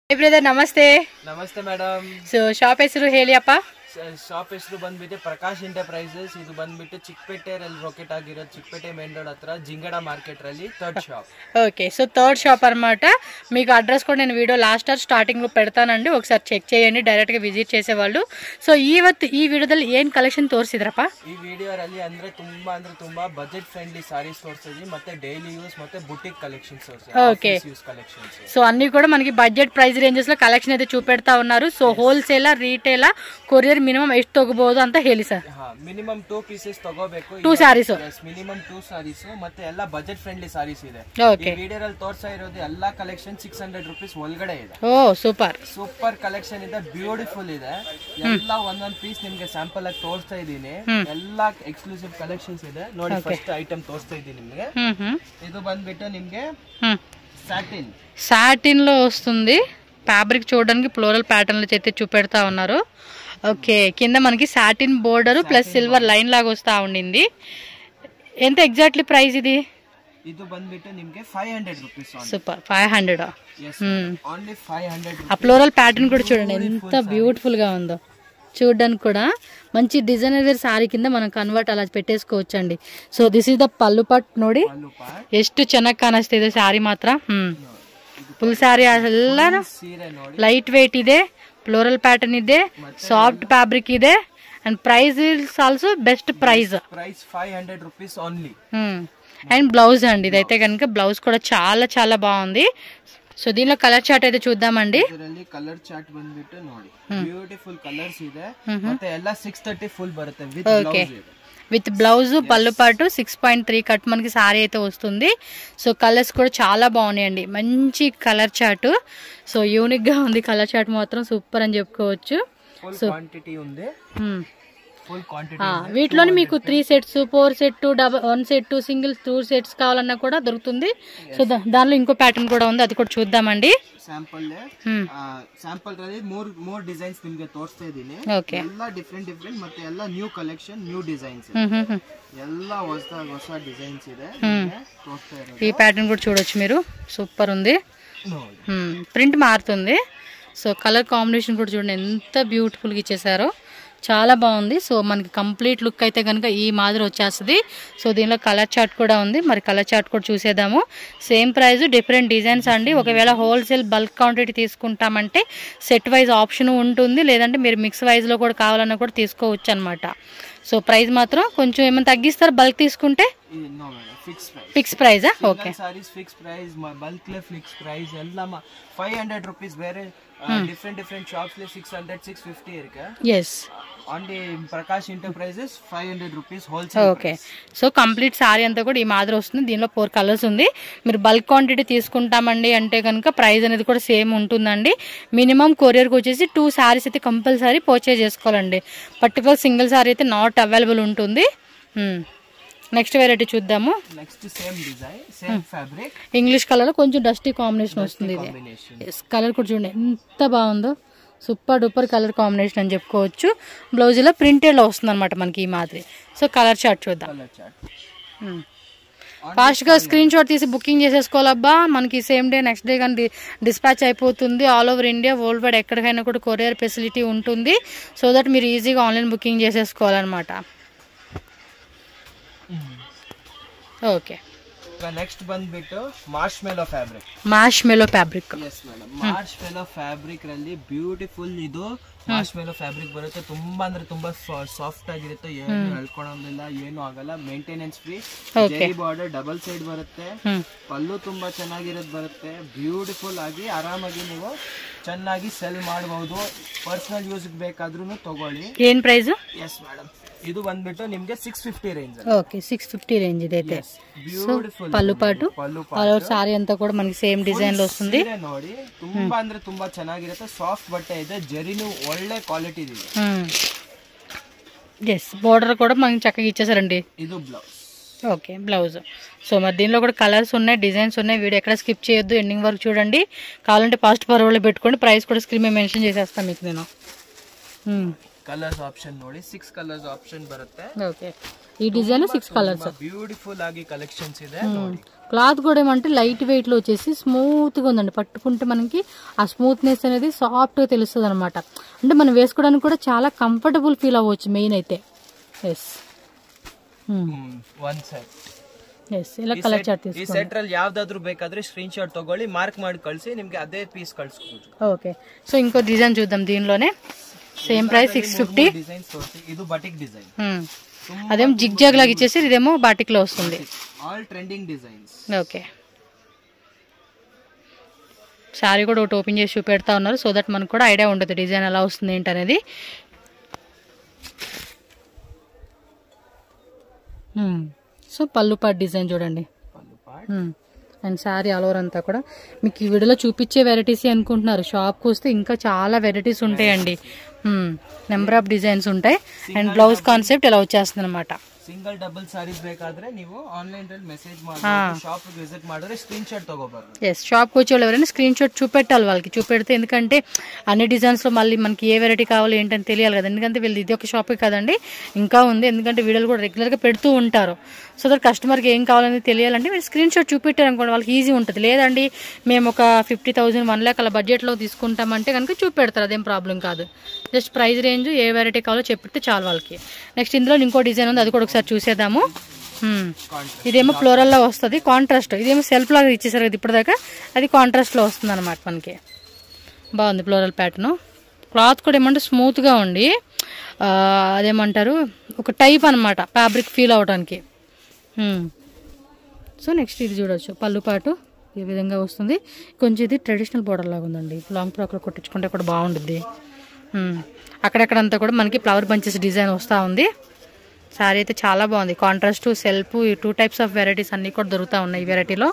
Hey brother, namaste. Namaste madam. So shop ಹೆಸರು ಹೇಳಿ ಅಪ್ಪ. ಶಾಪ್ ಹೆಸರು ಬಂದ್ಬಿಟ್ಟು ಪ್ರಕಾಶ್ ಎಂಟರ್ಪ್ರೈಸಸ್. ಇದು ಬಂದ್ಬಿಟ್ಟು ಚಿಕ್ಕಪೇಟೆ ರಲ್ಲಿ ರೊಕೆಟ್ ಆಗಿರೋ ಚಿಕ್ಕಪೇಟೆ ಮೇನ್ ರೋಡ್ ಹತ್ರ ಜಿಂಗಡ ಮಾರ್ಕೆಟ್ ರಲ್ಲಿ third shop. Okay, so third shop అన్నమాట. మీకు అడ్రస్ కూడా నేను వీడియో లాస్ట్ స్టార్టింగ్ లో పెడతానండి, ఒకసారి చెక్ చేయండి డైరెక్ట్ గా ವಿಸಿಟ್ చేసేవాళ్ళు. ಸೊ ಇವತ್ತು ಈ ವಿಡಿಯೋದಲ್ಲಿ ಏನು ಕಲೆಕ್ಷನ್ ತೋರಿಸಿದ್ರಪ್ಪ? ಈ ವಿಡಿಯೋರಲ್ಲಿ ಅಂದ್ರೆ ತುಂಬಾ ಬಜೆಟ್ ಫ್ರೆಂಡ್ಲಿ ಸಾರೀಸ್ ತೋರಿಸಿದ್ವಿ, ಮತ್ತೆ ಡೈಲಿ ಯೂಸ್ ಮತ್ತೆ ಬುಟಿಕ್ ಕಲೆಕ್ಷನ್ಸ್ ತೋರಿಸಿದ್ವಿ. ఓకే, సో అన్ని కూడా మనకి బడ్జెట్ ప్రైస్ రేంజెస్ లో కలెక్షన్ అయితే చూపెడతా ఉన్నారు. సో హోల్సేల్ రీటೇಲ್ ಕೊರಿಯರ್ ಮಿನಿಮಮ್ ಎಷ್ಟು ತಗೋಬಹುದು ಅಂತ ಹೇಳಿ ಸರ್. ಮಿನಿಮಮ್ 2 ಪೀಸಸ್ ತಗೋಬೇಕು. 2 ಸಾರೀಸ್, ಮಿನಿಮಮ್ 2 ಸಾರೀಸ್, ಮತ್ತೆ ಎಲ್ಲ ಬಜೆಟ್ ಫ್ರೆಂಡ್ಲಿ ಸಾರೀಸ್ ಇದೆ. ಓಕೆ, ಈ ವಿಡಿಯೋದಲ್ಲಿ ತೋರಿಸ್ತಾ ಇರೋದು ಎಲ್ಲಾ ಕಲೆಕ್ಷನ್ 600 ರೂಪೀಸ್ ಒಳಗಡೆ ಇದೆ. ಓ ಸೂಪರ್ ಸೂಪರ್ ಕಲೆಕ್ಷನ್ ಇದೆ, ಬ್ಯೂಟಿಫುಲ್ ಇದೆ. ಎಲ್ಲ ಒಂದೊಂದು ಪೀಸ್ ನಿಮ್ಗೆ ಸ್ಯಾಂಪಲ್ ಆಗಿ ತೋರಿಸ್ತಾ ಇದೀನಿ. ಎಲ್ಲಾ ಎಕ್ಸ್ಕ್ಲೂಸಿವ್ ಕಲೆಕ್ಷನ್ಸ್ ಇದೆ ನೋಡಿ. ಫಸ್ಟ್ ಐಟಮ್ ತೋರಿಸ್ತಾ ಇದೀನಿ ನಿಮ್ಗೆ. ಇದು ಬಂದ್ಬಿಟ್ಟು ನಿಮ್ಗೆ సాటిన్ లో వస్తుంది. ఫ్యాబ్రిక్ చూడడానికి ఫ్లోరల్ ప్యాటర్న్ లో అయితే చూపెడతా ఉన్నారు. ఓకే, కింద మనకి satin border plus silver line లాగా వస్తా ఉండింది. ఎంత ఎగ్జాక్ట్లీ ప్రైస్ ఇది? ಇದು ಬಂದ್ಬಿಟ್ಟು ನಿಮಗೆ 500 ರೂಪೀಸ್. సూపర్, 500. ఓన్లీ 500. ఆ ఫ్లోరల్ ప్యాటర్న్ కూడా చూడండి ఎంత బ్యూటిఫుల్ గా ఉందో. చూడడానికి కూడా మంచి డిజైనర్ వేర్ సారీ కింద మనం కన్వర్ట్ అలా పెట్టేసుకోవచ్చండి. So this is the pallu part ನೋಡಿ ಎಷ್ಟು ಚೆನ್ನಾಗಿ ಕಾಣಿಸ್ತಿದೆ ಸಾರಿ ಮಾತ್ರ. ಫುಲ್ ಸಾರಿ ಎಲ್ಲ ಲೈಟ್ ವೇಟ್ ಇದೆ, ಫ್ಲೋರಲ್ ಪ್ಯಾಟರ್ನ್ ಇದೆ, ಸಾಫ್ಟ್ ಫ್ಯಾಬ್ರಿಕ್ ಇದೆ, and price is also best price. 500 rupees only. And blouse అండి, ఇదైతే కనుక బ్లౌజ్ కూడా చాలా చాలా బాగుంది. సో దీనిలో కలర్ చార్ట్ అయితే చూద్దామండి. కలర్ చార్ట్ ಬಂದ್ಬಿಟ್ಟು ನೋಡಿ, ಬ್ಯೂಟಿಫುಲ್ ಕಲರ್ಸ್ ಇದೆ. ಮತ್ತೆ ಎಲ್ಲ 630 ఫుల్ ಬರುತ್ತೆ ವಿತ್ ಬ್ಲೌಸ್. విత్ బ్లౌజ్ పళ్ళు పాటు 6.3 కట్ మనకి సారీ అయితే వస్తుంది. సో కలర్స్ కూడా చాలా బాగున్నాయండి, మంచి కలర్ చార్ట్. సో యూనిక్ గా ఉంది కలర్ చార్ట్ మాత్రం, సూపర్ అని చెప్పుకోవచ్చు. సో క్వాంటిటీ ఉంది, ఫుల్ క్వాంటిటీ. వీటిలోని మీకు 3 sets, 4 set, 1 set, single 2 sets కావాలన్నా కూడా దొరుకుతుంది. సో దానిలో ఇంకో ప్యాటర్న్ కూడా ఉంది, అది కూడా చూద్దామండి. ಸ್ಯಾಂಪಲ್ ರಲ್ಲಿ ಮೂರ್ ಡಿಸೈನ್ಸ್ ನಿಮಗೆ ತೋರಿಸ್ತಾ ಇದೀನಿ. ಎಲ್ಲ ಡಿಫ್ರೆಂಟ್ ಮತ್ತೆ ಎಲ್ಲ ನ್ಯೂ ಕಲೆಕ್ಷನ್, ನ್ಯೂ ಡಿಸೈನ್ಸ್, ಎಲ್ಲ ಹೊಸ ಡಿಸೈನ್ಸ್ ಇದೆ. ఈ ప్యాటర్న్ కూడా చూడొచ్చు మీరు, సూపర్ ఉంది. ప్రింట్ మారుతుంది. సో కలర్ కాంబినేషన్ కూడా చూడండి ఎంత బ్యూటిఫుల్ గా ఇచ్చేసారో, చాలా బాగుంది. సో మనకి కంప్లీట్ లుక్ అయితే కనుక ఈ మాదిరి వచ్చేస్తుంది. సో దీనిలో కలర్ చార్ట్ కూడా ఉంది, మరి కలర్ చార్ట్ కూడా చూసేద్దాము. సేమ్ ప్రైస్, డిఫరెంట్ డిజైన్స్ అండి. ఒకవేళ హోల్సేల్ బల్క్ క్వాంటిటీ తీసుకుంటామంటే సెట్ వైజ్ ఆప్షన్ ఉంటుంది, లేదంటే మీరు మిక్స్ వైజ్లో కూడా కావాలన్నా కూడా తీసుకోవచ్చు అనమాట. సో ప్రైస్ మాత్రం కొంచెం ఏమైనా తగ్గిస్తారు బల్క్ తీసుకుంటే? ఫిక్స్ ప్రైజా? Okay, saris fix price, bulk లో ఫిక్స్ ప్రైస్. ಎಲ್ಲ 500 ರೂಪೀಸ್. ಬೇರೆ ಡಿಫರೆಂಟ್ ಶಾಪ್ಸ್ ಲಿ 600 650 ಇರುತ್ತೆ. yes, on the Prakash Enterprises 500 rupees wholesale. Okay, so complete sorry అంతా కూడా ఈ మాదిరి వస్తుంది. దీనిలో 4 కలర్స్ ఉంది. మీరు బల్క్ క్వాంటిటీ తీసుకుంటామండి అంటే కనుక ప్రైస్ అనేది కూడా సేమ్ ఉంటుందండి. మినిమం కొరియర్కి వచ్చేసి 2 సారీస్ అయితే కంపల్సరీ పర్చేజ్ చేసుకోవాలండి. పర్టికులర్ సింగిల్ సారీ అయితే నాట్ అవైలబుల్ ఉంటుంది. నెక్స్ట్ వెరైటీ చూద్దాము. Next same design, same fabric, English colour కొంచెం డస్టీ కాంబినేషన్ వస్తుంది. ఇది కలర్ కూడా చూడండి ఎంత బాగుందో, సూపర్ డూపర్ కలర్ కాంబినేషన్ అని చెప్పుకోవచ్చు. బ్లౌజ్ లో ప్రింటెడ్ లో వస్తుంది అనమాట మనకి ఈ మాదిరి. సో కలర్ చార్ట్ చూద్దాం. ఫాస్ట్ గా స్క్రీన్ షాట్ తీసి బుకింగ్ చేసేసుకోవాలబ్బా. మనకి సేమ్ డే నెక్స్ట్ డే కానీ డిస్పాచ్ అయిపోతుంది. All over India, world wide ఎక్కడికైనా కూడా కొరియర్ ఫెసిలిటీ ఉంటుంది. సో దట్ మీరు ఈజీగా ఆన్లైన్ బుకింగ్ చేసేసుకోవాలన్నమాట. ఓకే, నెక్స్ట్ ಬಂದ್ಬಿಟ್ಟು marshmallow fabric. Marshmallow fabric, yes madam. Marshmallow fabric ರಲ್ಲಿ ಬ್ಯೂಟಿಫುಲ್ ಇದು ಮಾರ್ಶ್ಮೆಲೋ ಫ್ಯಾಬ್ರಿಕ್ ಬರುತ್ತೆ. ತುಂಬಾ ಅಂದ್ರೆ ತುಂಬಾ ಸಾಫ್ಟ್ ಆಗಿರುತ್ತೆ, ಏನು ಎಳ್ಕೊಳ್ಳೋದಿಲ್ಲ, ಏನು ಆಗಲ್ಲ, ಮೇಂಟೆನೆನ್ಸ್ ಫ್ರೀ. ಜರಿ ಬಾರ್ಡರ್ ಡಬಲ್ ಸೈಡ್ ಬರುತ್ತೆ, ಪಲ್ಲು ತುಂಬಾ ಚೆನ್ನಾಗಿರೋದು ಬರುತ್ತೆ. ಬ್ಯೂಟಿಫುಲ್ ಆಗಿ ಆರಾಮಾಗಿ ನೀವು ಚೆನ್ನಾಗಿ ಸೆಲ್ ಮಾಡಬಹುದು. ಪರ್ಸನಲ್ ಯೂಸ್ ಬೇಕಾದ್ರೂ ತಗೊಳ್ಳಿ. ಏನ್ ಪ್ರೈಸ್? ಎಸ್ ಮೇಡಮ್, ಇದು ಬಂದ್ಬಿಟ್ಟು ನಿಮ್ಗೆ 650 ರೇಂಜ್. ఓకే, 650 రేంజ్ ఇదైతే. బ్యూటిఫుల్ పల్లు పాటు ఆల్ ఓవర్ సారీ అంతా కూడా మనకి సేమ్ డిజైన్ లో వస్తుంది. ನೋಡಿ ತುಂಬಾ ಅಂದ್ರೆ ತುಂಬಾ ಚೆನ್ನಾಗಿರುತ್ತೆ, ಸಾಫ్ట్ బట్ట ಇದೆ, జరీను ಒಳ್ಳೆ క్వాలిటీ ಇದೆ. ఎస్, బోర్డర్ కూడా మనకి చక్కగా ఇచ్చేసారండి. ఇది బ్లౌజ్. Okay, blouse. సో మరి దీనిలో కూడా కలర్స్ ఉన్నాయి, డిజైన్స్ ఉన్నాయి. వీడియో ఎక్కడ స్కిప్ చేయొద్దు, ఎండింగ్ వరకు చూడండి. కావాలంటే ఫాస్ట్ ఫార్వర్డ్ లో పెట్టుకోండి. ప్రైస్ కూడా స్క్రీన్ మీద మెన్షన్ చేసేస్తాను మీకు నేను. ಕಲರ್ಸ್ ಆಪ್ಷನ್ ನೋಡಿ 6 ಕಲರ್ಸ್ ಆಪ್ಷನ್ ಬರುತ್ತೆ. ఓకే ఈ డిజైన్ 6 కలర్స్ బ్యూటిఫుల్ ఆగి కలెక్షన్స్ ಇದೆ ನೋಡಿ. క్లాత్ కూడా ఏమంటే లైట్ వెయిట్ లో వచ్చేసి స్మూత్ గా ఉందండి. పట్టుకుంటే మనకి ఆ స్మూత్నెస్ అనేది సాఫ్ట్ గా తెలుస్తుంది అనమాట. అంటే మనం వేసుకోవడానికి కూడా చాలా కంఫర్టబుల్ ఫీల్ అవ్వచ్చు మెయిన్ అయితే. Yes one set. ఎస్ ఇలా కలర్ చార్ట్ ಈ ಸೆಟ್ ಅಲ್ಲಿ ಯಾವ್ದಾದ್ರು ಬೇಕಾದ್ರೆ ಸ್ಕ್ರೀನ್ ಶಾಟ್ ತಗೊಳ್ಳಿ, మార్క్ ಮಾಡಿ ಕಳಿಸಿ, ನಿಮಗೆ ಅದೇ పీస్ ಕಳಿಸ್ಕೊಡ್ತೀವಿ. ఓకే సో ఇంకో డిజైన్ చూద్దాం. దీనిలోనే సేమ్ ప్రైస్ 650. డిజైన్స్ ఇది బటిక్ డిజైన్. అదేమో జిగ్ జాగ్ లాగా ఇచ్చేసి ఇదేమో బాటిక్ లో వస్తుంది. All trending designs. Okay sari కూడా ఒకటి ఓపెన్ చేసి చూపెడతా ఉన్నారు, సో దట్ మనకు కూడా ఐడియా ఉంటుంది డిజైన్ ఎలా వస్తుంది ఏంటి అనేది. సో పళ్ళు పాట్ డిజైన్ చూడండి. అండ్ శారీ ఆల్ ఓవర్ అంతా కూడా మీకు ఈ వీడియోలో చూపించే వెరైటీస్ అనుకుంటున్నారు. షాప్కి వస్తే ఇంకా చాలా వెరైటీస్ ఉంటాయండి. నెంబర్ ఆఫ్ డిజైన్స్ ఉంటాయి. అండ్ బ్లౌజ్ కాన్సెప్ట్ ఇలా వచ్చేస్తుంది అనమాట. ಸಿಂಗಲ್ ಡಬಲ್ ಸಾರೀಸ್ ಬೇಕಾದ್ರೆ ನೀವು ಆನ್ಲೈನ್ ಅಲ್ಲಿ ಮೆಸೇಜ್ ಮಾಡಿ ಶಾಪ್ ವಿಸಿಟ್ ಮಾಡಿದ್ರೆ ಸ್ಕ್ರೀನ್ ಶಾಟ್ ತಗೋಬಹುದು. ఎస్ షాప్కి వచ్చే వాళ్ళు ఎవరైనా స్క్రీన్ షాట్ చూపెట్టాలి వాళ్ళకి. చూపెడితే ఎందుకంటే అన్ని డిజైన్స్ లో మళ్ళీ మనకి ఏ వెరైటీ కావాలి ఏంటని తెలియాలి కదా. ఎందుకంటే వీళ్ళు ఇది ఒక షాపే కదండి, ఇంకా ఉంది. ఎందుకంటే వీడియోలు కూడా రెగ్యులర్ గా పెడుతూ ఉంటారు. సో దట్ కస్టమర్కి ఏం కావాలని తెలియాలంటే మీరు స్క్రీన్ షాట్ చూపెట్టారు అనుకోండి వాళ్ళకి ఈజీ ఉంటుంది. లేదండి మేము ఒక 50,000 1 lakh అలా బడ్జెట్లో తీసుకుంటామంటే కనుక చూపెడతారు, అదేం ప్రాబ్లం కాదు. జస్ట్ ప్రైస్ రేంజ్ ఏ వెరైటీ కావాలో చెప్పితే చాలు వాళ్ళకి. నెక్స్ట్ ఇందులో ఇంకో డిజైన్ ఉంది, అది కూడా ఒకసారి చూసేద్దాము. ఇదేమో ఫ్లోరల్ లో వస్తుంది కాంట్రాస్ట్. ఇదేమో సెల్ఫ్ లాగా ఇచ్చేసారు కదా ఇప్పటిదాకా, అది కాంట్రాస్ట్ లో వస్తుంది అనమాట మనకి. బాగుంది ఫ్లోరల్ ప్యాటర్న్. క్లాత్ కూడా ఏమంటే స్మూత్ గా ఉండి అదేమంటారు ఒక టైప్ అనమాట ఫ్యాబ్రిక్ ఫీల్ అవడానికి. సో నెక్స్ట్ ఇది చూడొచ్చు పళ్ళు పాటు ఈ విధంగా వస్తుంది. కొంచెం ఇది ట్రెడిషనల్ బోర్డర్ లాగా ఉందండి. లాంగ్ ఫ్రాక్లో కొట్టించుకుంటే కూడా బాగుంటుంది. అక్కడక్కడంతా కూడా మనకి ఫ్లవర్ బంచెస్ డిజైన్ వస్తూ ఉంది. శారీ అయితే చాలా బాగుంది. కాంట్రాస్ట్ సెల్ఫ్ ఈ 2 types ఆఫ్ వెరైటీస్ అన్నీ కూడా దొరుకుతూ ఉన్నాయి ఈ వెరైటీలో.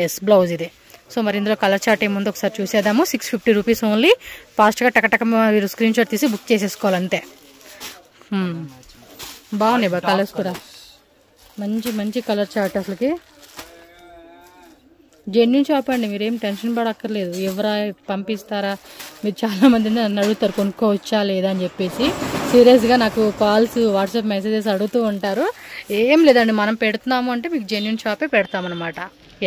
ఎస్ బ్లౌజ్ ఇది. సో మరి ఇందులో కలర్ చార్ట్ ఏముందో ఒకసారి చూసేద్దాము. 650 రూపీస్ ఓన్లీ. ఫాస్ట్గా టకటక మీరు స్క్రీన్ షాట్ తీసి బుక్ చేసేసుకోవాలి అంతే. బాగున్నాయి బా కలర్స్ కూడా. మంచి మంచి కలర్ చార్ట్. అసలుకి జెన్యూన్ షాప్ అండి, మీరేం టెన్షన్ పడక్కర్లేదు. ఎవరా పంపిస్తారా మీరు చాలా మంది నన్ను అడుగుతారు కొనుక్కోవచ్చా లేదా అని చెప్పేసి. సీరియస్గా నాకు కాల్స్ వాట్సాప్ మెసేజెస్ అడుగుతూ ఉంటారు. ఏం లేదండి మనం పెడుతున్నాము అంటే మీకు జెన్యూన్ షాపే పెడతామన్నమాట.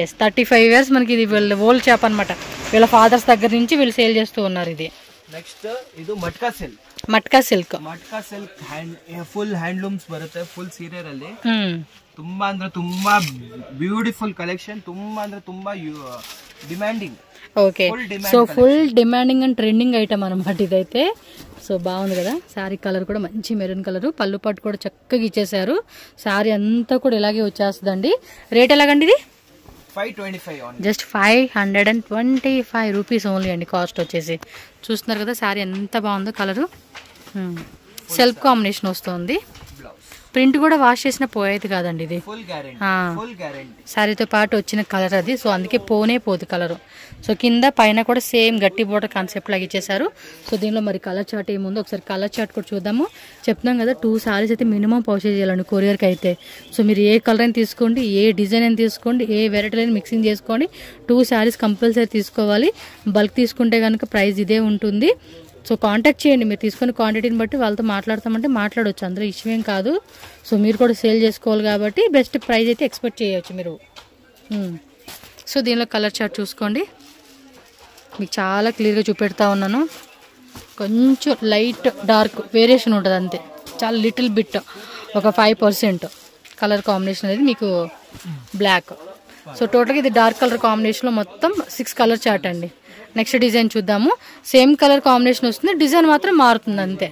ఎస్ 35 years మనకి ఇది వీళ్ళ ఓల్డ్ షాప్ అనమాట. వీళ్ళ ఫాదర్స్ దగ్గర నుంచి వీళ్ళు సేల్ చేస్తూ ఉన్నారు. ఇది నెక్స్ట్ ఇది matka silk. Matka silk full handlooms ಬರುತ್ತೆ. ಫುಲ್ ಸೀರಿಯಲ್ ಅಲ್ಲಿ ತುಂಬಾ ಅಂದ್ರೆ ತುಂಬಾ ಬ್ಯೂಟಿಫುಲ್ ಕಲೆಕ್ಷನ್. ತುಂಬಾ ಅಂದ್ರೆ ತುಂಬಾ demanding. Okay so full demanding and trending item అనమాట ఇదైతే. సో బాగుంది కదా. శారీ కలర్ కూడా మంచి మెరూన్ కలర్. పళ్ళు పట్టు కూడా చక్కగా ఇచ్చేసారు. శారీ అంతా కూడా ఇలాగే వచ్చేస్తుందండి. రేట్ ఎలాగండి ఇది? 525 జస్ట్ 525 రూపీస్ ఓన్లీ అండి కాస్ట్ వచ్చేసి. చూస్తున్నారు కదా శారీ ఎంత బాగుందో. కలరు సెల్ఫ్ కాంబినేషన్ వస్తుంది. ప్రింట్ కూడా వాష్ చేసిన పోయేది కాదండి ఇది. శారీతో పాటు వచ్చిన కలర్ అది. సో అందుకే పోనే పోదు కలరు. సో కింద పైన కూడా సేమ్ గట్టి బోర్డర్ కాన్సెప్ట్ లాగా ఇచ్చేసారు. సో దీనిలో మరి కలర్ చార్ట్ ఏముందో ఒకసారి కలర్ చార్ట్ కూడా చూద్దాము. చెప్తున్నాం కదా 2 sarees అయితే మినిమం పర్చేజ్ చేయాలండి కొరియర్కి అయితే. సో మీరు ఏ కలర్ అయినా తీసుకోండి, ఏ డిజైన్ అయినా తీసుకోండి, ఏ వెరైటీ అయినా మిక్సింగ్ చేసుకోండి. 2 sarees కంపల్సరీ తీసుకోవాలి. బల్క్ తీసుకుంటే కనుక ప్రైస్ ఇదే ఉంటుంది. సో కాంటాక్ట్ చేయండి. మీరు తీసుకుని క్వాంటిటీని బట్టి వాళ్ళతో మాట్లాడతామంటే మాట్లాడవచ్చు, అందులో ఇష్యూ ఏం కాదు. సో మీరు కూడా సేల్ చేసుకోవాలి కాబట్టి బెస్ట్ ప్రైస్ అయితే ఎక్స్పెక్ట్ చేయవచ్చు మీరు. సో దీనిలో కలర్ చార్ట్ చూసుకోండి. మీకు చాలా క్లియర్గా చూపెడతా ఉన్నాను. కొంచెం లైట్ డార్క్ వేరియేషన్ ఉంటుంది అంతే, చాలా లిటిల్ బిట్ ఒక 5% కలర్ కాంబినేషన్ అనేది మీకు బ్లాక్. సో టోటల్గా ఇది డార్క్ కలర్ కాంబినేషన్లో మొత్తం 6 కలర్ చార్ట్ అండి. నెక్స్ట్ డిజైన్ చూద్దాము. సేమ్ కలర్ కాంబినేషన్ వస్తుంది, డిజైన్ మాత్రం మారుతుంది అంతే.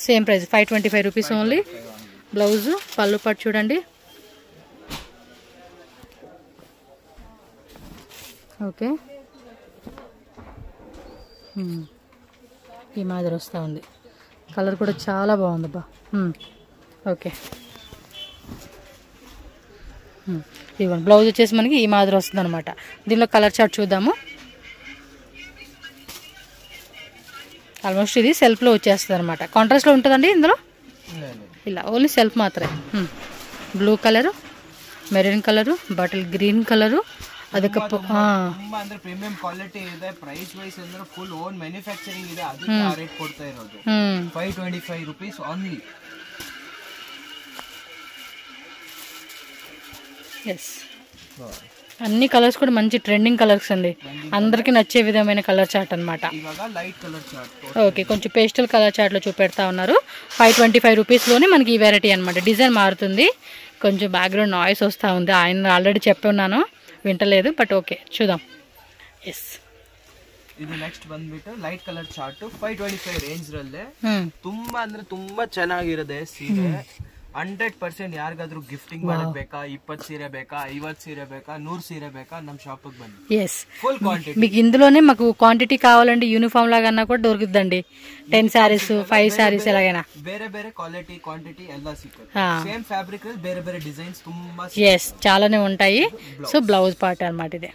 Same price 525 rupees only. Blouse పళ్ళు పట్టు చూడండి. ఓకే ఈ మాదిరి వస్తూ ఉంది. కలర్ కూడా చాలా బాగుందబ్బా. ఓకే ఇవ్వండి. బ్లౌజ్ వచ్చేసి మనకి ఈ మాదిరి వస్తుంది అనమాట. దీనిలో కలర్ చార్ట్ చూద్దాము. ఆల్మోస్ట్ ఇది సెల్ఫ్లో వచ్చేస్తుంది అనమాట. కాంట్రాస్ట్లో ఉంటుందండి ఇందులో. ఇలా ఓన్లీ సెల్ఫ్ మాత్రమే. Blue colour, maroon colour, bottle green colour, ಅದಕ್ಕೆ ತುಂಬಾ ಅಂದ್ರೆ ಪ್ರೀಮಿಯಂ ಕ್ವಾಲಿಟಿ ಇದೆ. ಪ್ರೈಸ್ ವೈಸ್ ಅಂದ್ರೆ ಫುಲ್ ಓನ್ ಮ್ಯಾನುಫ್ಯಾಕ್ಚರಿಂಗ್ ಇದೆ, ಅದಕ್ಕೆ ಆ ರೇಟ್ ಕೊಡ್ತಾ ಇರೋದು. 525 rupees ಓನ್ಲಿ. ఎస్ అన్ని కలర్స్ కూడా మంచి ట్రెండింగ్ కలర్స్ అండి, అందరికి నచ్చే విధమైన కలర్ చార్ట్ అనమాట. ఓకే, కొంచెం పేస్టల్ కలర్ చార్ట్లో చూపెడతా ఉన్నారు. 525 రూపీస్లోనే మనకి ఈ వెరైటీ అనమాట. డిజైన్ మారుతుంది, కొంచెం బ్యాక్గ్రౌండ్ నాయిస్ వస్తూ ఉంది. ఆయన ఆల్రెడీ చెప్పి ఉన్నాను, వింటలేదు, బట్ ఓకే చూద్దాం. ఎస్, ಇದು ನೆಕ್ಸ್ಟ್ ಬಂದ್ಬಿಟ್ಟು ಲೈಟ್ ಕಲರ್ ಚಾರ್ಟ್ 525 ರೇಂಜ್ ರಲ್ಲೇ ತುಂಬಾ ಅಂದ್ರೆ ತುಂಬಾ ಚೆನ್ನಾಗಿರುತ್ತೆ ಸೀರೆ. 100% ಯಾರಿಗಾದ್ರೂ ಗಿಫ್ಟಿಂಗ್ ಮಾಡಕ್ ಬೇಕಾ, 20 ಸೀರೆ ಬೇಕಾ, 50 సీరే ಬೇಕಾ, 100 సీరే ಬೇಕಾ, నమ్ షాప్ కి బన్ని. ఎస్, మీకు ఇందులోనే మాకు క్వాంటిటీ కావాలంటే యూనిఫామ్ లాగా కూడా దొరుకుతుందండి. 10 sarees 5 sarees ఎలాగైనా ಬೇರೆ ಬೇರೆ ಕ್ವಾಲಿಟಿ ಕ್ವಾಂಟಿಟಿ ಎಲ್ಲ ಸಿಗುತ್ತೆ. సేమ్ ఫ్యాబ్రిక్ ರಲ್ಲಿ ಬೇರೆ ಬೇರೆ డిజైన్స్ ತುಂಬಾ ఎస్ చాలానే ఉంటాయి. సో బ్లౌజ్ పార్ట్ అన్నమాట ఇది.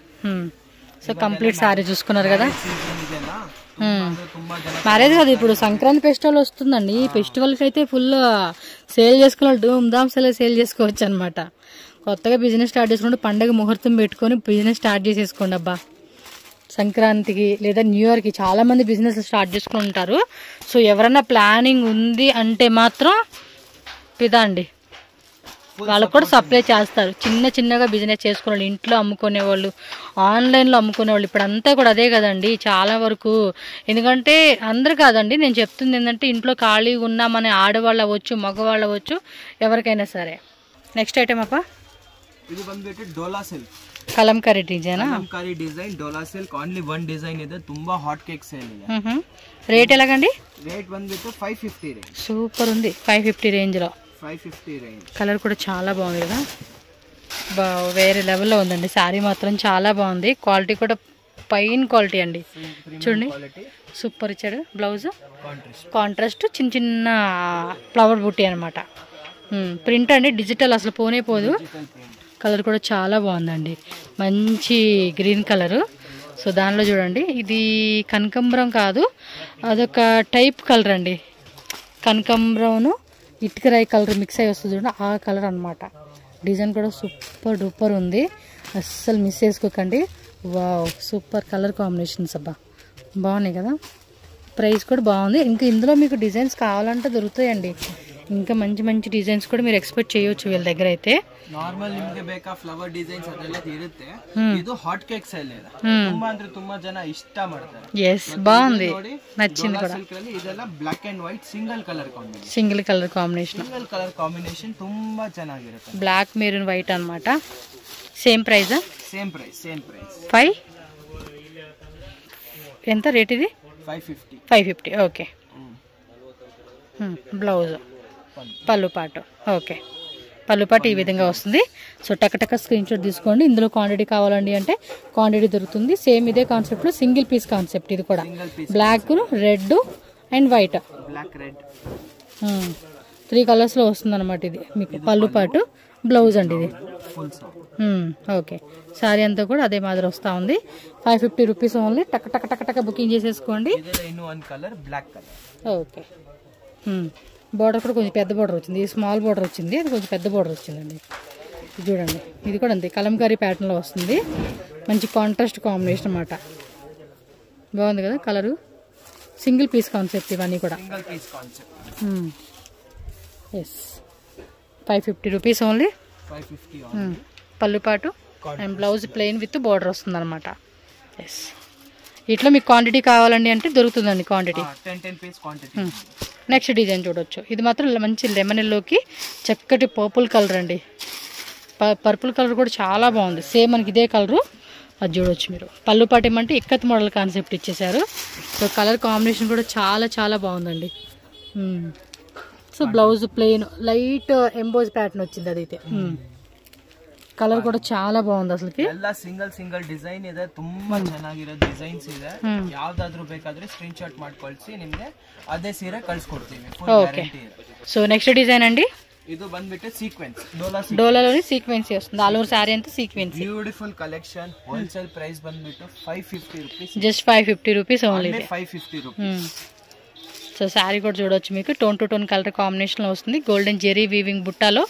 సో కంప్లీట్ సారీ చూసుకున్నారు కదా. మ్యారేజ్ కాదు, ఇప్పుడు సంక్రాంతి ఫెస్టివల్ వస్తుందండి. ఈ ఫెస్టివల్కి అయితే ఫుల్ సేల్ చేసుకున్న ధూమ్ ధామ్ సేల్ చేసుకోవచ్చు అనమాట. కొత్తగా బిజినెస్ స్టార్ట్ చేసుకుంటే పండగ ముహూర్తం పెట్టుకొని బిజినెస్ స్టార్ట్ చేసేసుకోండి అబ్బా. సంక్రాంతికి లేదా న్యూ ఇయర్కి చాలా మంది బిజినెస్ స్టార్ట్ చేసుకుని ఉంటారు. సో ఎవరైనా ప్లానింగ్ ఉంది అంటే మాత్రం పిదా అండి, వాళ్ళకు కూడా సప్లై చేస్తారు. చిన్నగా బిజినెస్ చేసుకునే వాళ్ళు, ఇంట్లో అమ్ముకునే వాళ్ళు, ఆన్లైన్లో అమ్ముకునే వాళ్ళు, ఇప్పుడు అంతా కూడా అదే కదండి చాలా వరకు. ఎందుకంటే అందరు కాదండి, నేను చెప్తుంది ఏంటంటే ఇంట్లో ఖాళీగా ఉన్నామని ఆడవాళ్ళు అవ్వచ్చు, మగవాళ్ళు అవ్వచ్చు, ఎవరికైనా సరే. నెక్స్ట్ ఐటమ్ అప్ప, ಇದು ಬಂದ್ಬಿಟ್ಟು Dola silk Kalamkari design. Kalamkari design Dola silk only one design ಇದೆ. ತುಂಬಾ హాట్ కేక్ సేల్ ಇದೆ. రేట్ ఎలాగండి? రేట్ ಬಂದ್ಬಿಟ್ಟು 550 రేంజ్. సూపర్ ఉంది, 550 రేంజ్లో. 550 రేంజ్. కలర్ కూడా చాలా బాగుంది కదా, వేరే లెవెల్లో ఉందండి. శారీ మాత్రం చాలా బాగుంది, క్వాలిటీ కూడా పైన్ క్వాలిటీ అండి. చూడండి సూపర్ ఇచ్చాడు. బ్లౌజ్ కాంట్రాస్ట్ చిన్న ఫ్లవర్ బుట్టి అనమాట. ప్రింట్ అండి, డిజిటల్ అసలు పోనే పోదు. కలర్ కూడా చాలా బాగుందండి, మంచి గ్రీన్ కలరు. సో దానిలో చూడండి, ఇది కనకాంబరం కాదు, అదొక టైప్ కలర్ అండి. కనకాంబరంను ఇటుకరాయి కలర్ మిక్స్ అయ్యి వస్తుంది చూడండి, ఆ కలర్ అనమాట. డిజైన్ కూడా సూపర్ డూపర్ ఉంది, అస్సలు మిస్ చేసుకోకండి. వావ్, సూపర్ కలర్ కాంబినేషన్స్ అబ్బా, బాగున్నాయి కదా. ప్రైస్ కూడా బాగుంది. ఇంకా ఇందులో మీకు డిజైన్స్ కావాలంటే దొరుకుతాయండి. ఇంకా మంచి డిజైన్స్ కూడా మీరు ఎక్స్పెక్ట్ చేయొచ్చు వీళ్ళ దగ్గర అయితే. ನಾರ್ಮಲ್ ನಿಮಗೆ ಬೇಕಾ ಫ್ಲವರ್ ಡಿಸೈನ್ಸ್ ಅದೆಲ್ಲ ಇರುತ್ತೆ. ಇದು ಹಾಟ್ ಕೇಕ್ ಸೇಲ್ ಇದೆ. ತುಂಬಾ ಅಂದ್ರೆ ತುಂಬಾ ಜನ ಇಷ್ಟ ಮಾಡ್ತಾರೆ. yes ಬಾగుంది, నచ్చింది కూడా. ಇದೆಲ್ಲ black and white single colour combination ತುಂಬಾ ಚೆನ್ನಾಗಿರುತ್ತೆ. బ్లాక్ మెరూన్ వైట్ అన్నమాట. Same price? సేమ్ ప్రైస్ 5 ఎంత రేట్ ఇది? 550. ఓకే. బ్లౌజ్ పళ్ళు పాటు. ఓకే, పళ్ళు పాటు ఈ విధంగా వస్తుంది. సో టక స్క్రీన్ షాట్ తీసుకోండి. ఇందులో క్వాంటిటీ కావాలండి అంటే క్వాంటిటీ దొరుకుతుంది. సేమ్ ఇదే కాన్సెప్ట్లో సింగిల్ పీస్ కాన్సెప్ట్. ఇది కూడా బ్లాక్, రెడ్ అండ్ వైట్, 3 కలర్స్లో వస్తుంది అనమాట. ఇది మీకు పళ్ళు పాటు, బ్లౌజ్ అండి ఇది. ఓకే, శారీ అంతా కూడా అదే మాదిరి వస్తూ ఉంది. 550 రూపీస్ ఓన్లీ. టక బుకింగ్ చేసేసుకోండి. ఓకే, బార్డర్ కూడా కొంచెం పెద్ద బార్డర్ వచ్చింది. ఇది స్మాల్ బార్డర్ వచ్చింది, అది కొంచెం పెద్ద బార్డర్ వచ్చిందండి. చూడండి, ఇది కూడా అంతే కలంకారీ ప్యాటర్న్లో వస్తుంది. మంచి కాంట్రాస్ట్ కాంబినేషన్ అన్నమాట. బాగుంది కదా కలరు. సింగిల్ పీస్ కాన్సెప్ట్ ఇవన్నీ కూడా. Yes, 550 rupees only. పళ్ళు పాటు and blouse plain with border వస్తుంది అనమాట. ఎస్, ఇట్లా మీకు క్వాంటిటీ కావాలండి అంటే దొరుకుతుందండి క్వాంటిటీ. నెక్స్ట్ డిజైన్ చూడొచ్చు. ఇది మాత్రం మంచి లెమన్ ఎల్లోకి చక్కటి పర్పుల్ కలర్ అండి. పర్పుల్ కలర్ కూడా చాలా బాగుంది. సేమ్ మనకి ఇదే కలరు, అది చూడొచ్చు మీరు. పళ్ళు పాటు ఏమంటే ఇక్కత్ మోడల్ కాన్సెప్ట్ ఇచ్చేసారు. సో కలర్ కాంబినేషన్ కూడా చాలా బాగుందండి. So blouse plain light emboss pattern వచ్చింది అదైతే. ಕಲರ್ ಕೂಡ చాలా ಬಾಗುಂದು ಅಸಲಕ್ಕೆ ಎಲ್ಲ ಸಿಂಗಲ್ ಡಿಸೈನ್ ಇದೆ ತುಂಬಾ ಚೆನ್ನಾಗಿರೋ ಡಿಸೈನ್ಸ್ ಇದೆ ಯಾವ್ದಾದ್ರೂ ಬೇಕಾದ್ರೆ ಸ್ಕ್ರೀನ್ ಶಾಟ್ ಮಾಡಿ ಕಳಿಸಿ ನಿಮಗೆ ಅದೇ ಸೀರೆ ಕಳಿಸ್ಕೊಡ್ತೀವಿ ಫುಲ್ ಗ್ಯಾರಂಟಿ ಇದೆ సో నెక్స్ట్ డిజైన్ అండి ಇದು ಬಂದ್ಬಿಟ್ಟು ಸೀಕ್ವೆನ್ಸ್ డోలాలోని సీక్వెన్స్ వస్తుంది ఆల్ ఓవర్ సారీ అంతా sequence beautiful collection wholesale price ಬಂದ್ಬಿಟ್ಟು 550 rupees just 550 rupees only 550 rupees so sari కూడా చూడవచ్చు, మీకు టోన్ టు టోన్ కలర్ కాంబినేషన్లో వస్తుంది. గోల్డెన్ జెరీ వీవింగ్ బుట్టాలో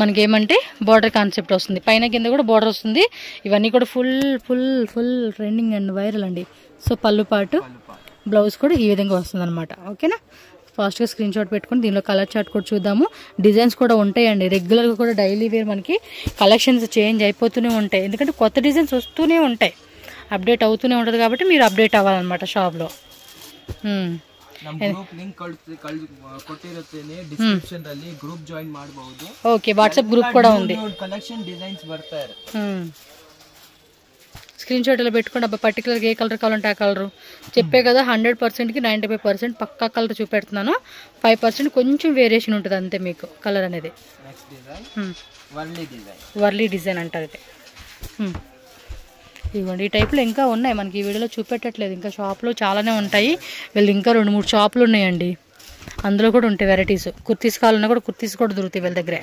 మనకి ఏమంటే బార్డర్ కాన్సెప్ట్ వస్తుంది, పైన కింద కూడా బార్డర్ వస్తుంది. ఇవన్నీ కూడా full full full trending and viral అండి. సో పళ్ళు పాటు బ్లౌజ్ కూడా ఈ విధంగా వస్తుంది అనమాట. ఓకేనా, ఫాస్ట్గా స్క్రీన్ షాట్ పెట్టుకుని దీనిలో కలర్ చార్ట్ కూడా చూద్దాము. డిజైన్స్ కూడా ఉంటాయండి, రెగ్యులర్గా కూడా డైలీ వేర్ మనకి కలెక్షన్స్ చేంజ్ అయిపోతూనే ఉంటాయి, ఎందుకంటే కొత్త డిజైన్స్ వస్తూనే ఉంటాయి, అప్డేట్ అవుతూనే ఉంటుంది. కాబట్టి మీరు అప్డేట్ అవ్వాలన్నమాట షాప్లో. ಗ್ರೂಪ್ ಲಿಂಕ್ ಕೊಟ್ಟಿರುತ್ತೇನೆ ಡಿಸ್ಕ್ರಿಪ್ಷನ್ ಅಲ್ಲಿ, ಗ್ರೂಪ್ ಜಾಯಿನ್ ಮಾಡಬಹುದು. ಓಕೆ, ವಾಟ್ಸ್ಆಪ್ ಗ್ರೂಪ್ ಕೂಡ ఉంది. ಕಲೆಕ್ಷನ್ ಡಿಸೈನ್ಸ್ ಬರ್ತಾ ಇರುತ್ತೆ. స్క్రీన్ షాట్ ఇలా పెట్టుకోండి. అబ్బా పర్టికులర్గా ఏ కలర్ కావాలంటే ఆ కలరు చెప్పే కదా. 100%కి 95% పక్కా కలర్ చూపెడుతున్నాను. 5% కొంచెం వేరియేషన్ ఉంటుంది అంతే మీకు కలర్ అనేది. వర్లీ డిజైన్ అంటారు ఇది. ఇవ్వండి, ఈ టైప్లో ఇంకా ఉన్నాయి మనకి, ఈ వీడియోలో చూపెట్టట్లేదు. ఇంకా షాప్లో చాలానే ఉంటాయి. వీళ్ళు ఇంకా 2-3 షాపులు ఉన్నాయండి, అందులో కూడా ఉంటాయి వెరైటీస్. కుర్తీస్ కావాలన్నా కూడా కుర్తీస్ కూడా దొరుకుతాయి వీళ్ళ దగ్గరే.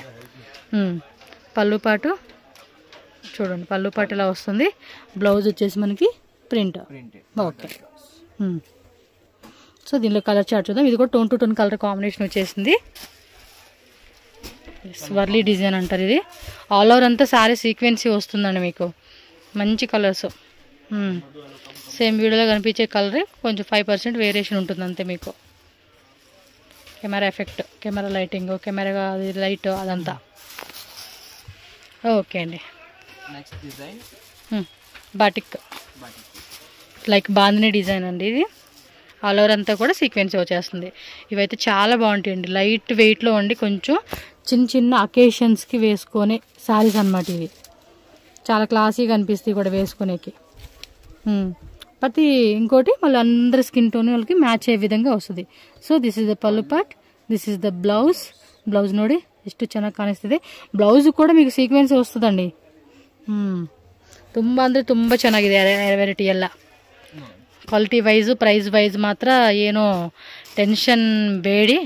పళ్ళు పాటు చూడండి, పళ్ళు పాటు ఇలా వస్తుంది. బ్లౌజ్ వచ్చేసి మనకి ప్రింట్. ఓకే, సో దీనిలో కలర్ చార్ట్ చూద్దాం. ఇది కూడా tone to tone colour combination వచ్చేసింది. వర్లీ డిజైన్ అంటారు ఇది. ఆల్ ఓవర్ అంతా సారీ సీక్వెన్సీ వస్తుందండి మీకు, మంచి కలర్స్. సేమ్ వీడియోలో కనిపించే కలరే కొంచెం 5% వేరియేషన్ ఉంటుంది అంతే మీకు. Camera effect, camera lighting, camera అది లైట్ అదంతా. ఓకే అండి, next design batik like bandhani design అండి ఇది. ఆల్ ఓవర్ అంతా కూడా సీక్వెన్స్ వచ్చేస్తుంది. ఇవైతే చాలా బాగుంటాయండి, లైట్ వెయిట్లో ఉండి కొంచెం చిన్న చిన్న అకేషన్స్కి వేసుకునే శారీస్ అన్నమాట ఇవి. చాలా క్లాసీగా అనిపిస్తాయి కూడా వేసుకునేకి. ప్రతి ఇంకోటి మళ్ళీ అందరి స్కిన్ టోన్ వాళ్ళకి మ్యాచ్ అయ్యే విధంగా వస్తుంది. So this is the pallu part, this is the blouse. Blouse ನೋಡಿ ಎಷ್ಟು ಚೆನ್ನಾಗಿ ಕಾಣಿಸ್ತಿದೆ. ಬ್ಲೌಸ್ ಕೂಡ మీకు ಸೀಕ್ವೆನ್ಸ್ ವಸ್ತದಂడి. ತುಂಬ ಅಂದರೆ ತುಂಬ ಚೆನ್ನಾಗಿದೆ ವೆರೈಟಿ ಎಲ್ಲ. ಕ್ವಾಲಿಟಿ ವೈಸ್ ಪ್ರೈಸ್ ವೈಸ್ ಮಾತ್ರ ಏನೋ ಟೆನ್ಷನ್ ಬೇಡಿ,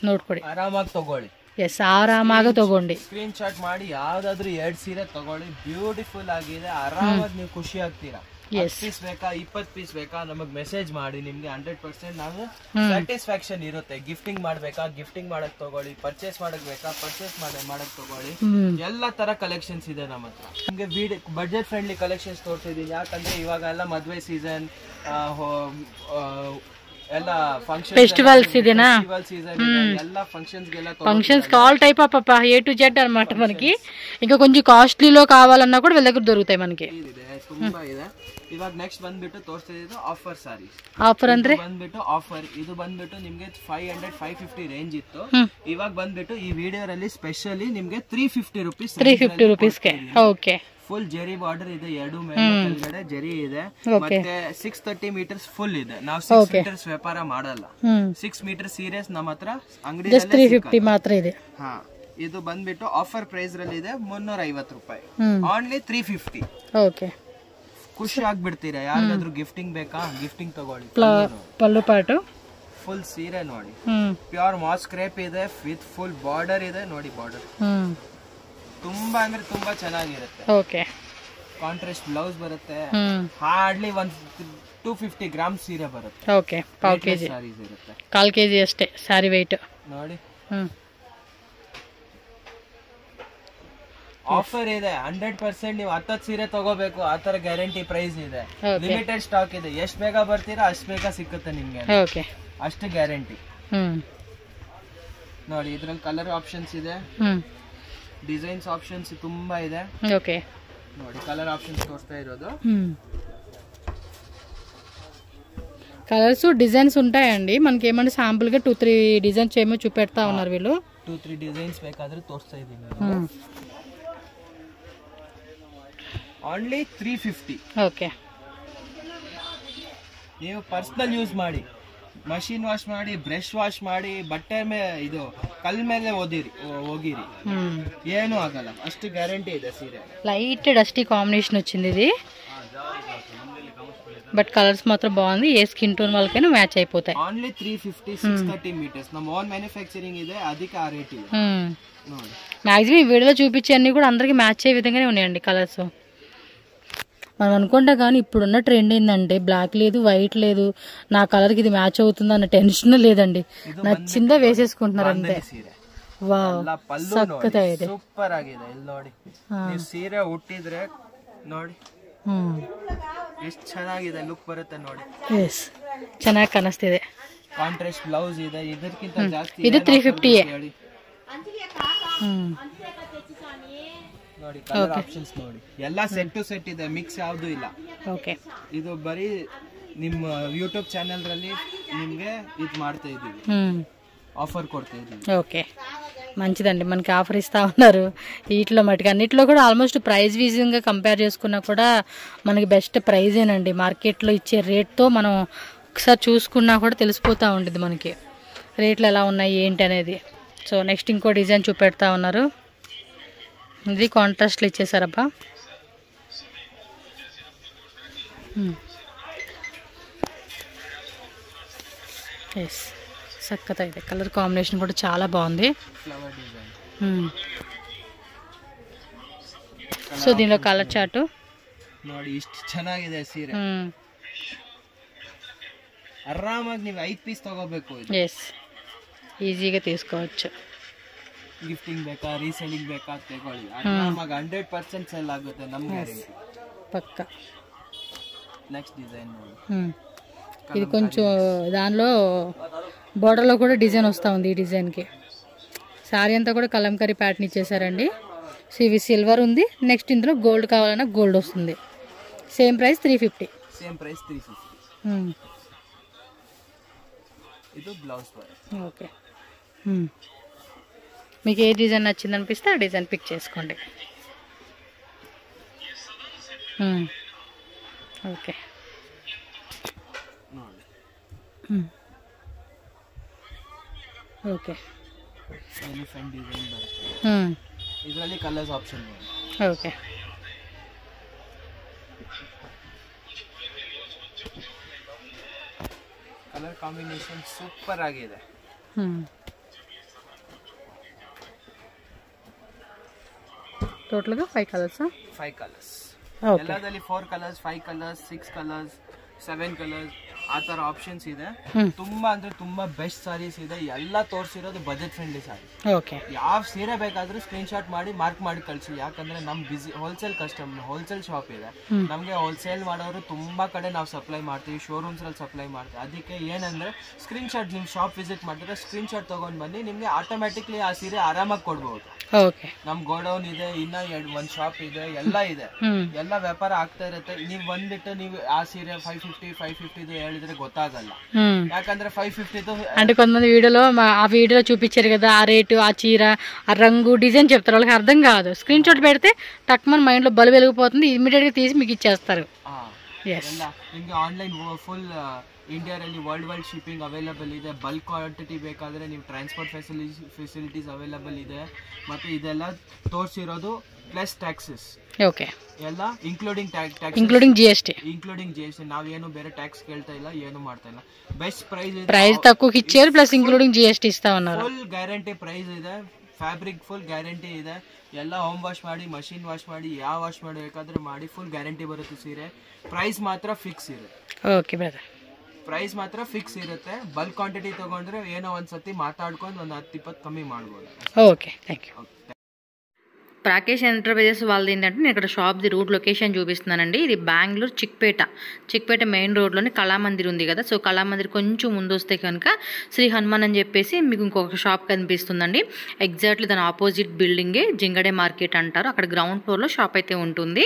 ನೋಡ್ಕೊಡಿ, ಆರಾಮಾಗಿ ತಗೊಳ್ಳಿ. ಎಸ್, ಆರಾಮಾಗಿ ತಗೊಂಡು ಸ್ಕ್ರೀನ್ ಶಾಟ್ ಮಾಡಿ ಯಾವ್ದಾದ್ರು 2 ಸೀರೆ ತಗೊಳ್ಳಿ, ಬ್ಯೂಟಿಫುಲ್ ಆಗಿದೆ, ಆರಾಮಾಗಿ ನೀವು ಖುಷಿ ಆಗ್ತೀರಾ. 10 ಪೀಸ್ ಬೇಕಾ 20 ಪೀಸ್ ಬೇಕಾ ನಮಗ್ ಮೆಸೇಜ್ ಮಾಡಿ, ನಿಮ್ಗೆ 100% ನಾವು ಸ್ಯಾಟಿಸ್ಫ್ಯಾಕ್ಷನ್ ಇರುತ್ತೆ. ಗಿಫ್ಟಿಂಗ್ ಮಾಡ್ಬೇಕಾ ಗಿಫ್ಟಿಂಗ್ ಮಾಡಕ್ ತಗೊಳ್ಳಿ, ಪರ್ಚೇಸ್ ಮಾಡಕ್ ಬೇಕಾ ಪರ್ಚೇಸ್ ಮಾಡಕ್ ತಗೊಳ್ಳಿ. ಎಲ್ಲಾ ತರ ಕಲೆಕ್ಷನ್ಸ್ ಇದೆ ನಮ್ಮ ಹತ್ರ. ನಿಮ್ಗೆ ಬಡ್ಜೆಟ್ ಫ್ರೆಂಡ್ಲಿ ಕಲೆಕ್ಷನ್ಸ್ ತೋರಿಸಿದೀನಿ, ಯಾಕಂದ್ರೆ ಇವಾಗ ಎಲ್ಲ ಮದ್ವೆ ಸೀಸನ್, ಎಲ್ಲ ఫెస్టివల్స్ ఇదేనా, ಎಲ್ಲ functions all type of A to Z అనమాట మనకి. ఇంకా కొంచెం కాస్ట్లీలో కావాలన్నా కూడా వీళ్ళ దగ్గర దొరుకుతాయి మనకి. ತುಂಬಾ ಇದೆ. ಇವಾಗ ನೆಕ್ಸ್ಟ್ ಬಂದ್ಬಿಟ್ಟು ತೋರಿಸ್ತಿದ್ದು ಆಫರ್ ಸಾರೀಸ್. ಆಫರ್ ಅಂದ್ರೆ ಬಂದ್ಬಿಟ್ಟು ಆಫರ್ ಇದು ಬಂದ್ಬಿಟ್ಟು ನಿಮ್ಗೆ 500-550 ರೇಂಜ್ ಇತ್ತು. ಇವಾಗ ಬಂದ್ಬಿಟ್ಟು ಈ ವಿಡಿಯೋದಲ್ಲಿ ಸ್ಪೆಷಲಿ ನಿಮ್ಗೆ 350 ರೂಪೀಸ್ಗೆ. ಓಕೆ, ಫುಲ್ ಜೆರಿ ಬಾರ್ಡರ್ ಇದೆ, 2 ಮೇಲ್ಗಡೆ ಜೆರಿ ಇದೆ, ಮತ್ತೆ 630 ಮೀಟರ್ಸ್ ಫುಲ್ ಇದೆ. ನಾವು 6 ಮೀಟರ್ಸ್ ವ್ಯಾಪಾರ ಮಾಡಲ್ಲ, 6 ಮೀಟರ್ ಸೀರಿಯಸ್ ನಮ್ಮ ಹತ್ರ ಅಂಗಡಿ 350 ಮಾತ್ರ ಇದೆ. ಹಾ, ಇದು ಬಂದ್ಬಿಟ್ಟು ಆಫರ್ ಪ್ರೈಸ್ ರಲ್ಲಿ ಇದೆ 350 ರೂಪಾಯಿ, ಓನ್ಲಿ 350. ಓಕೆ, ಖುಷಿ ಆಗ್ಬಿಡ್ತೀರಾ. ಯಾರಿಗಾದ್ರೂ ಗಿಫ್ಟಿಂಗ್ ಬೇಕಾ ಗಿಫ್ಟಿಂಗ್ ತಗೊಳ್ಳಿ. ಪಲ್ಲು ಪಾಟು ಫುಲ್ ಸೀರೆ ನೋಡಿ, ಪ್ಯೂರ್ ಮಾಸ್ ಕ್ರೇಪ್ ಇದೆ ವಿತ್ ಫುಲ್ ಬಾರ್ಡರ್ ಇದೆ ನೋಡಿ. ಬಾರ್ಡರ್ ತುಂಬಾ ಅಂದ್ರೆ ತುಂಬಾ ಚೆನ್ನಾಗಿರುತ್ತೆ. ಓಕೆ, ಕಾಂಟ್ರಾಸ್ಟ್ ಬ್ಲೌಸ್ ಬರುತ್ತೆ. ಹಾರ್ಡ್ಲಿ 250 ಗ್ರಾಮ್ ಸೀರೆ ಬರುತ್ತೆ. ಓಕೆ, ಪಾವ್ ಕೆಜಿ ಸಾರೀಸ್ ಇರುತ್ತೆ, 1/4 ಕೆಜಿ ಅಷ್ಟೇ ಸಾರಿ ವೆಯ್ಟ್ ನೋಡಿ. ಆಫರ್ ಇದೆ 100%. ನೀವು 10 ಸೀರೆ ತಗೋಬೇಕು, ಆತರ ಗ್ಯಾರಂಟಿ ಪ್ರೈಸ್ ಇದೆ. ಲಿಮಿಟೆಡ್ ಸ್ಟಾಕ್ ಇದೆ, ಎಷ್ಟು ಬೇಗ ಬರ್ತೀರಾ ಅಷ್ಟು ಬೇಗ ಸಿಕ್ಕುತ್ತೆ ನಿಮ್ಗೆ. ಓಕೆ, ಅಷ್ಟು ಗ್ಯಾರಂಟಿ. ನೋಡಿ, ಇದ್ರಲ್ಲಿ ಕಲರ್ ಆಪ್ಷನ್ಸ್ ಇದೆ, ಡಿಸೈನ್ಸ್ ಆಪ್ಷನ್ಸ್ ತುಂಬಾ ಇದೆ. ಓಕೆ, ನೋಡಿ ಕಲರ್ ಆಪ್ಷನ್ಸ್ ತೋರಿಸ್ತಾ ಇರೋದು. కలర్స్ డిజైన్స్ ఉంటాయండి మనకి. ఏమంటే శాంపుల్ గా 2-3 డిజైన్స్ ఏమో చూపెడతా ఉన్నారు వీళ్ళు. 2-3 డిజైన్స్ ಬೇಕಾದ್ರೆ ತೋರಿಸ್ತಾ ಇದ್ದೀನಿ. ಓನ್ಲಿ 350. ಓಕೆ, ನೀವು ಪರ್ಸನಲ್ ಯೂಸ್ ಮಾಡಿ, ಮಷಿನ್ ವಾಶ್ ಮಾಡಿ, ಬ್ರಷ್ ವಾಶ್ ಮಾಡಿ, ಬಟ್ಟೆ ಮೇಲೆ ಇದು ಕಲ್ ಮೇಲೆ ಹೋಗಿರಿ, ಏನು ಆಗಲ್ಲ, ಅಷ್ಟು ಗ್ಯಾರಂಟಿ ಇದೆ ಸೀರೆ. లైట్ డస్టీ కాంబినేషన్ వచ్చింది ఇది, బట్ కలర్స్ మాత్రం బాగుంది. ఏ స్కిన్ టోన్ వాళ్ళకైనా మ్యాచ్ అయిపోతాయి. Only 350, 630 metres. ನಮ್ಮ ಓನ್ ಮ್ಯಾನುಫ್ಯಾಕ್ಚರಿಂಗ್ ಇದೆ, ಅದಕ್ಕೆ ಆ ರೇಟ್ ಇದೆ. మ్యాక్సిమం ఈ వీడియోలో చూపించే అన్ని కూడా అందరికి మ్యాచ్ అయ్యే విధంగానే ఉన్నాయండి కలర్స్. మనం అనుకుంటా కానీ ఇప్పుడున్న ట్రెండ్ ఏంటంటే బ్లాక్ లేదు, వైట్ లేదు, నా కలర్కి ఇది మ్యాచ్ అవుతుంది అన్న టెన్షన్ లేదండి. నచ్చిందే వేసేసుకుంటున్నారు ಅಂತೆ. ವಾವ್, ಸಕ್ಕತ್ತಾಗಿದೆ, ಸೂಪರ್ ಆಗಿದೆ. ಇಲ್ಲಿ ನೋಡಿ, ನೀವು ಸೀರೆ ಉಟ್ಟಿದ್ರೆ ನೋಡಿ ಎಷ್ಟು ಚೆನ್ನಾಗಿದೆ, ಲುಕ್ ಬರುತ್ತೆ ನೋಡಿ. ಎಸ್, ಚೆನ್ನಾಗಿ ಕಾಣಿಸ್ತಿದೆ. ಕಾಂಟ್ರಾಸ್ಟ್ ಬ್ಲೌಸ್ ಇದೆ, ಇದಕ್ಕಿಂತ ಜಾಸ್ತಿ ಇದು 350 ನೋಡಿ. ಕಲರ್ ಆಪ್ಷನ್ಸ್ ನೋಡಿ, ಎಲ್ಲ ಸೆಟ್ ಟು ಸೆಟ್ ಇದೆ, ಮಿಕ್ಸ್ ಯಾವುದು ಇಲ್ಲ. ಓಕೆ, ಇದು ಬರೀ ನಿಮ್ಮ ಯೂಟ್ಯೂಬ್ ಚಾನೆಲ್ ರಲ್ಲಿ ನಿಮ್ಗೆ ಇದು ಮಾಡ್ತಾ ಇದೀವಿ, ఆఫర్ కొడతా ఇదీ. ఓకే, మంచిదండి. మనకి ఆఫర్ ఇస్తా ఉన్నారు వీటిలో మటుకు. అన్నిట్లో కూడా ఆల్మోస్ట్ ప్రైస్ వీజింగ్గా కంపేర్ చేసుకున్నా కూడా మనకి బెస్ట్ ప్రైజేనండి. మార్కెట్లో ఇచ్చే రేట్తో మనం ఒకసారి చూసుకున్నా కూడా తెలిసిపోతూ ఉంటుంది మనకి రేట్లు ఎలా ఉన్నాయి ఏంటి అనేది. సో నెక్స్ట్ ఇంకో డిజైన్ చూపెడతా ఉన్నారు. ఇది కాంట్రాస్ట్లు ఇచ్చేసారబ్బా. ఎస్, సక్కత ಇದೆ. కలర్ కాంబినేషన్ కూడా చాలా బాగుంది. సో దీనిలో కలర్ చార్ట్ ನೋಡಿ, ಇಷ್ಟು ಚೆನ್ನಾಗಿದೆ ಸೀರೆ. ಆರಾಮಾಗಿ ನೀವು 5 ಪೀಸ್ ತಗೋಬೇಕು. ఎస్, ఈజీగా తీసుకోవచ్చు. ಗಿಫ್ಟಿಂಗ್ ಬೇಕಾ, ರೀಸೆಲ್ಲಿಂಗ್ ಬೇಕಾ ತಗೊಳ್ಳಿ. ಆರಾಮಾಗಿ 100% ಸೆಲ್ ಆಗುತ್ತೆ ನಮ್ಮ ಗ್ಯಾರಂಟಿ పక్క. నెక్స్ట్ డిజైన్ ನೋಡಿ, ఇది కొంచెం దానిలో బోర్డర్లో కూడా డిజైన్ వస్తూ ఉంది. ఈ డిజైన్కి శారీ అంతా కూడా కలంకారీ ప్యాటర్న్ ఇచ్చేసారండి. సో ఇవి సిల్వర్ ఉంది. నెక్స్ట్ ఇందులో గోల్డ్ కావాలన్నా గోల్డ్ వస్తుంది. Same price 350. Same price 350. ఇది బ్లౌజ్ పై. ఓకే, మీకు ఏ డిజైన్ నచ్చింది అనిపిస్తే ఆ డిజైన్ పిక్ చేసుకోండి. Okay, okay. ఎలిఫెంట్ డిజైన్ బರುತ್ತೆ. ಇದರಲ್ಲಿ ಕಲರ್ಸ್ ಆಪ್ಷನ್ ಇದೆ. ఓకే, ಕಲರ್ ಕಾಂಬಿನೇಷನ್ ಸೂಪರ್ ಆಗಿದೆ. టోటల్గా 5 కలర్స్. 5 కలర్స్. ఓకే, ಎಲ್ಲದಲ್ಲಿ 4 ಕಲರ್ಸ್, 5 ಕಲರ್ಸ್, 6 ಕಲರ್ಸ್, 7 ಕಲರ್ಸ್ ಆ ತರ ಆಪ್ಷನ್ಸ್ ಇದೆ. ತುಂಬಾ ಅಂದ್ರೆ ತುಂಬಾ ಬೆಸ್ಟ್ ಸಾರೀಸ್ ಇದೆ. ಎಲ್ಲ ತೋರಿಸಿರೋದು ಬಜೆಟ್ ಫ್ರೆಂಡ್ಲಿ ಸಾರಿ. ಓಕೆ, ಯಾವ ಸೀರೆ ಬೇಕಾದ್ರೂ ಸ್ಕ್ರೀನ್ ಶಾಟ್ ಮಾಡಿ ಮಾರ್ಕ್ ಮಾಡಿ ಕಳಿಸಿ. ಯಾಕಂದ್ರೆ ನಮ್ ಹೋಲ್ಸೇಲ್ ಶಾಪ್ ಇದೆ. ನಮ್ಗೆ ಹೋಲ್ಸೇಲ್ ಮಾಡೋರು ತುಂಬಾ ಕಡೆ ನಾವು ಸಪ್ಲೈ ಮಾಡ್ತೀವಿ, ಶೋರೂಮ್ಸ್ ಅಲ್ಲಿ ಸಪ್ಲೈ ಮಾಡ್ತೀವಿ. ಅದಕ್ಕೆ ಏನಂದ್ರೆ ಸ್ಕ್ರೀನ್ ಶಾಟ್ ನಿಮ್ ಶಾಪ್ ವಿಸಿಟ್ ಮಾಡಿದ್ರೆ ಸ್ಕ್ರೀನ್ ಶಾಟ್ ತಗೊಂಡ್ ಬನ್ನಿ, ನಿಮ್ಗೆ ಆಟೋಮ್ಯಾಟಿಕ್ಲಿ ಆ ಸೀರೆ ಆರಾಮಾಗಿ ಕೊಡ್ಬಹುದು. ಓಕೆ, ನಮ್ ಗೋಡೌನ್ ಇದೆ, ಇನ್ನ ಒಂದ್ ಶಾಪ್ ಇದೆ, ಎಲ್ಲ ಇದೆ, ಎಲ್ಲ ವ್ಯಾಪಾರ ಆಗ್ತಾ ಇರುತ್ತೆ. ನೀವ್ ಬಂದ್ಬಿಟ್ಟು ನೀವು ಆ ಸೀರೆ 550 ಹೇಳಿದ್ರೆ ಗೊತ್ತಾಗಲ್ಲ. ಯಾಕಂದ್ರೆ 550 అంటే కొంతమంది వీడియోలో ఆ వీడియోలో చూపించారు కదా, ఆ రేటు, ఆ చీర, ఆ రంగు, డిజైన్ చెప్తారు. వాళ్ళకి అర్థం కాదు. స్క్రీన్ షాట్ పెడితే టక్ మన మైండ్ లో బలు వెలిగిపోతుంది. ఇమీడియట్ గా తీసి మీకు ఇచ్చేస్తారు. ನಿಮ್ಗೆ ಆನ್ಲೈನ್ ಫುಲ್ ಇಂಡಿಯಾದಲ್ಲಿ ವರ್ಲ್ಡ್ ವೈಡ್ ಶಿಪ್ಪಿಂಗ್ ಅವೈಲಬಲ್ ಇದೆ. ಬಲ್ಕ್ ಕ್ವಾಂಟಿಟಿ ಬೇಕಾದ್ರೆ ನೀವು ಟ್ರಾನ್ಸ್ಪೋರ್ಟ್ ಫೆಸಿಲಿಟೀಸ್ ಅವೈಲಬಲ್ ಇದೆ. ಮತ್ತೆ ಇದೆಲ್ಲ ತೋರಿಸಿರೋದು ಪ್ಲಸ್ ಟ್ಯಾಕ್ಸಸ್. ಓಕೆ, ಎಲ್ಲ ಇನ್ಕ್ಲೂಡಿಂಗ್ ఇంక్లూడింగ్ జిఎస్టీ. ನಾವೇನು ಬೇರೆ ಟ್ಯಾಕ್ಸ್ ಕೇಳ್ತಾ ಇಲ್ಲ, ಏನು ಮಾಡ್ತಾ ಇಲ್ಲ. ಬೆಸ್ಟ್ ప్రైస్ తక్కువకి ఇచ్చారు, ప్లస్ ఇంక్లూడింగ్ జిఎస్టీ ఇస్తా ఉన్నారు. ಫುಲ್ ಗ್ಯಾರಂಟಿ ಪ್ರೈಸ್ ಇದೆ. ಫ್ಯಾಬ್ರಿಕ್ ಫುಲ್ ಗ್ಯಾರಂಟಿ ಇದೆ. ಎಲ್ಲ ಹೋಮ್ ವಾಶ್ ಮಾಡಿ, ಮಷಿನ್ ವಾಶ್ ಮಾಡಿ, ಯಾವ ವಾಶ್ ಮಾಡಬೇಕಾದ್ರೆ ಮಾಡಿ, ಫುಲ್ ಗ್ಯಾರಂಟಿ ಬರುತ್ತೆ ಸೀರೆ. ಪ್ರೈಸ್ ಮಾತ್ರ ಫಿಕ್ಸ್ ಇರುತ್ತೆ. ಓಕೆ ಬ್ರದರ್, ಪ್ರೈಸ್ ಮಾತ್ರ ಫಿಕ್ಸ್ ಇರುತ್ತೆ. ಬಲ್ಕ್ ಕ್ವಾಂಟಿಟಿ ತಗೊಂಡ್ರೆ ಏನೋ ಒಂದ್ಸತಿ ಮಾತಾಡ್ಕೊಂಡು ಒಂದು 10-20 ಕಮ್ಮಿ ಮಾಡ್ಬೋದು. Okay, thank you. Rakesh enterprises వాళ్ళది ఏంటంటే నేను ఇక్కడ షాప్ది రూట్ లొకేషన్ చూపిస్తున్నానండి. ఇది బెంగళూరు చిక్పేట మెయిన్ రోడ్లోని కళామందిర్ ఉంది కదా. సో కళామందిర్ కొంచెం ముందు వస్తే కనుక శ్రీ హనుమాన్ అని చెప్పేసి మీకు ఇంకొక షాప్ కనిపిస్తుందండి. ఎగ్జాక్ట్లీ దాని ఆపోజిట్ బిల్డింగే జింగడే మార్కెట్ అంటారు. అక్కడ గ్రౌండ్ ఫ్లోర్లో షాప్ అయితే ఉంటుంది.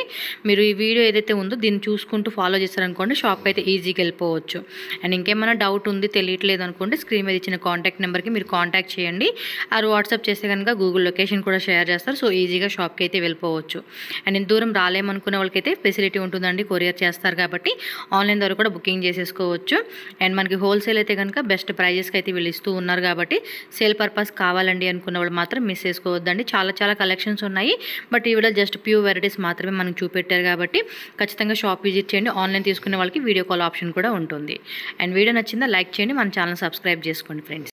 మీరు ఈ వీడియో ఏదైతే ఉందో దీన్ని చూసుకుంటూ ఫాలో చేశారనుకోండి, షాప్కి అయితే ఈజీగా వెళ్ళిపోవచ్చు. అండ్ ఇంకేమైనా డౌట్ ఉంది, తెలియట్లేదు అనుకోండి, స్క్రీన్ మీద ఇచ్చిన కాంటాక్ట్ నెంబర్కి మీరు కాంటాక్ట్ చేయండి. ఆ వాట్సాప్ చేస్తే కనుక గూగుల్ లొకేషన్ కూడా షేర్ చేస్తారు. సో ఈజీగా షాప్కి అయితే వెళ్ళిపోవచ్చు. అండ్ ఇంత దూరం రాలేమనుకునే వాళ్ళకైతే ఫెసిలిటీ ఉంటుందండి, కొరియర్ చేస్తారు కాబట్టి ఆన్లైన్ ద్వారా కూడా బుకింగ్ చేసేసుకోవచ్చు. అండ్ మనకి హోల్సేల్ అయితే కనుక బెస్ట్ ప్రైజెస్కి అయితే వీళ్ళు ఇస్తూ ఉన్నారు కాబట్టి సేల్ పర్పస్ కావాలండి అనుకున్న వాళ్ళు మాత్రం మిస్ చేసుకోవద్దండి. చాలా కలెక్షన్స్ ఉన్నాయి. బట్ ఈ వీడియో జస్ట్ ప్యూర్ వెరైటీస్ మాత్రమే మనకు చూపెట్టారు కాబట్టి ఖచ్చితంగా షాప్ విజిట్ చేయండి. ఆన్లైన్ తీసుకునే వాళ్ళకి వీడియో కాల్ ఆప్షన్ కూడా ఉంటుంది. అండ్ వీడియో నచ్చిందా లైక్ చేయండి, మన ఛానల్ సబ్స్క్రైబ్ చేసుకోండి ఫ్రెండ్స్.